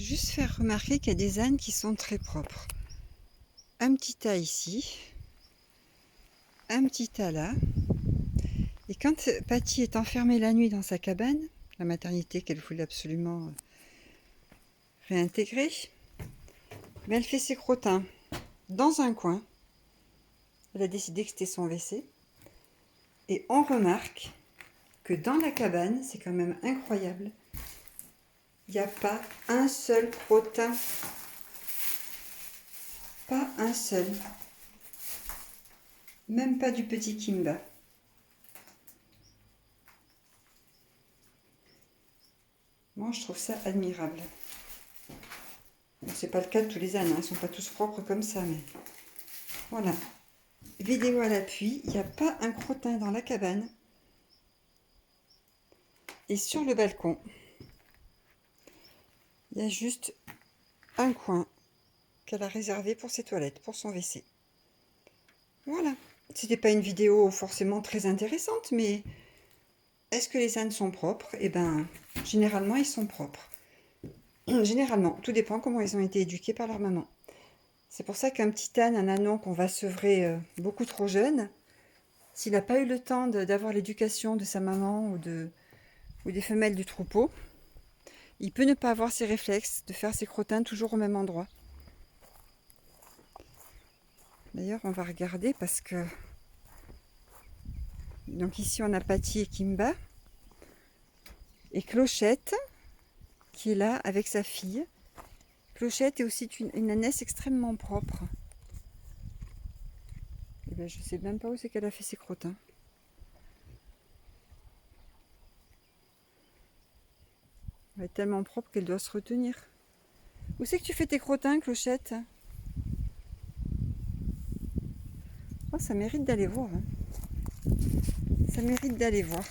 juste faire remarquer qu'il y a des ânes qui sont très propres. Un petit tas ici, un petit tas là. Et quand Patty est enfermée la nuit dans sa cabane, la maternité qu'elle voulait absolument réintégrer, mais elle fait ses crottins dans un coin. Elle a décidé que c'était son WC. Et on remarque que dans la cabane, c'est quand même incroyable, il n'y a pas un seul crottin. Pas un seul. Même pas du petit Kimba. Moi, je trouve ça admirable. Bon, c'est pas le cas de tous les ânes, hein. Ils sont pas tous propres comme ça, mais voilà. Vidéo à l'appui, il n'y a pas un crottin dans la cabane. Et sur le balcon, il y a juste un coin qu'elle a réservé pour ses toilettes, pour son WC. Voilà. C'était pas une vidéo forcément très intéressante, mais est-ce que les ânes sont propres? Eh ben, généralement, ils sont propres. Généralement, tout dépend comment ils ont été éduqués par leur maman. C'est pour ça qu'un petit âne, un ânon qu'on va sevrer beaucoup trop jeune, s'il n'a pas eu le temps d'avoir l'éducation de sa maman ou des femelles du troupeau, il peut ne pas avoir ses réflexes de faire ses crottins toujours au même endroit. D'ailleurs, on va regarder parce que... Donc ici, on a Patty et Kimba. Et Clochette, qui est là avec sa fille. Clochette est aussi une ânesse extrêmement propre. Et ben, je ne sais même pas où c'est qu'elle a fait ses crottins. Elle est tellement propre qu'elle doit se retenir. Où c'est que tu fais tes crottins, Clochette? Oh, ça mérite d'aller voir. Hein. Ça mérite d'aller voir.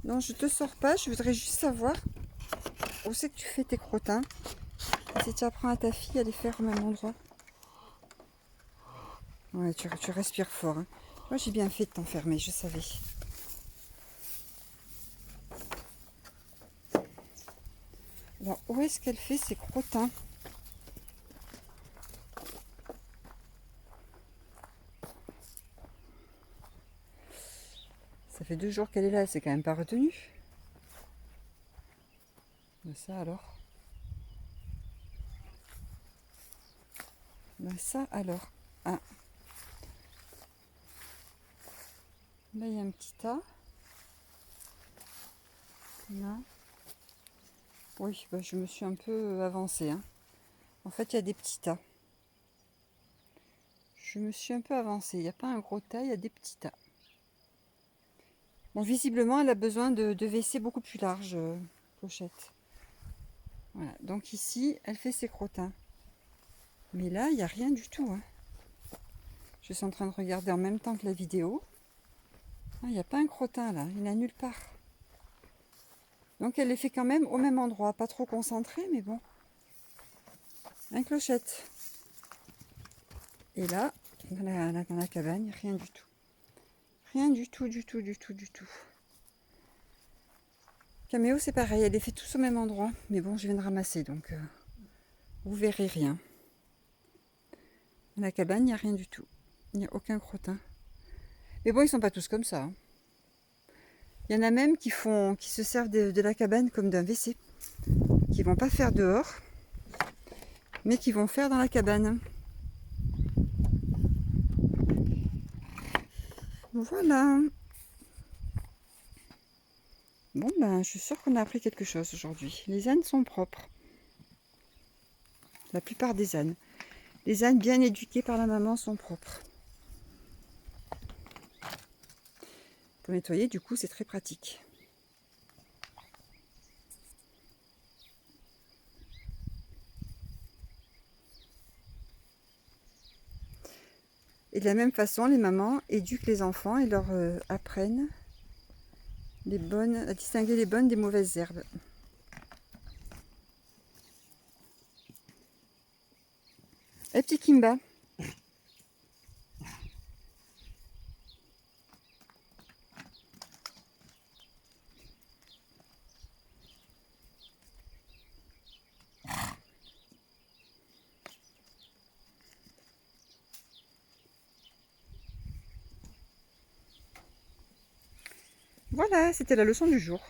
Non, je te sors pas. Je voudrais juste savoir où c'est que tu fais tes crottins. Et si tu apprends à ta fille à les faire au même endroit. Ouais, tu respires fort. Hein. Moi, j'ai bien fait de t'enfermer, je savais. Alors, où est-ce qu'elle fait ses crottins? Ça fait 2 jours qu'elle est là, elle s'est quand même pas retenue. Mais ça alors. Mais ça alors. Ah. Là, il y a un petit tas. Là. Oui, bah, je me suis un peu avancée. Hein. En fait, il y a des petits tas. Je me suis un peu avancée. Il n'y a pas un gros tas, il y a des petits tas. Bon, visiblement, elle a besoin de WC beaucoup plus large, Clochette. Voilà, donc ici, elle fait ses crottins. Mais là, il n'y a rien du tout. Hein. Je suis en train de regarder en même temps que la vidéo. Il n'y a pas un crottin là, il n'y en a nulle part. Donc elle les fait quand même au même endroit, pas trop concentré, mais bon. Un Clochette. Et là, dans la cabane, rien du tout. Rien du tout, du tout, du tout, du tout. Caméo, c'est pareil, elle les fait tous au même endroit. Mais bon, je viens de ramasser, donc vous verrez rien. Dans la cabane, il n'y a rien du tout. Il n'y a aucun crottin. Mais bon, ils sont pas tous comme ça. Hein. Il y en a même qui se servent de la cabane comme d'un WC. Qui vont pas faire dehors, mais qui vont faire dans la cabane. Voilà. Bon, ben, je suis sûre qu'on a appris quelque chose aujourd'hui. Les ânes sont propres. La plupart des ânes. Les ânes bien éduqués par la maman sont propres. Pour nettoyer, du coup, c'est très pratique. Et de la même façon, les mamans éduquent les enfants et leur apprennent à distinguer les bonnes des mauvaises herbes. Et petit Kimba. Voilà, c'était la leçon du jour.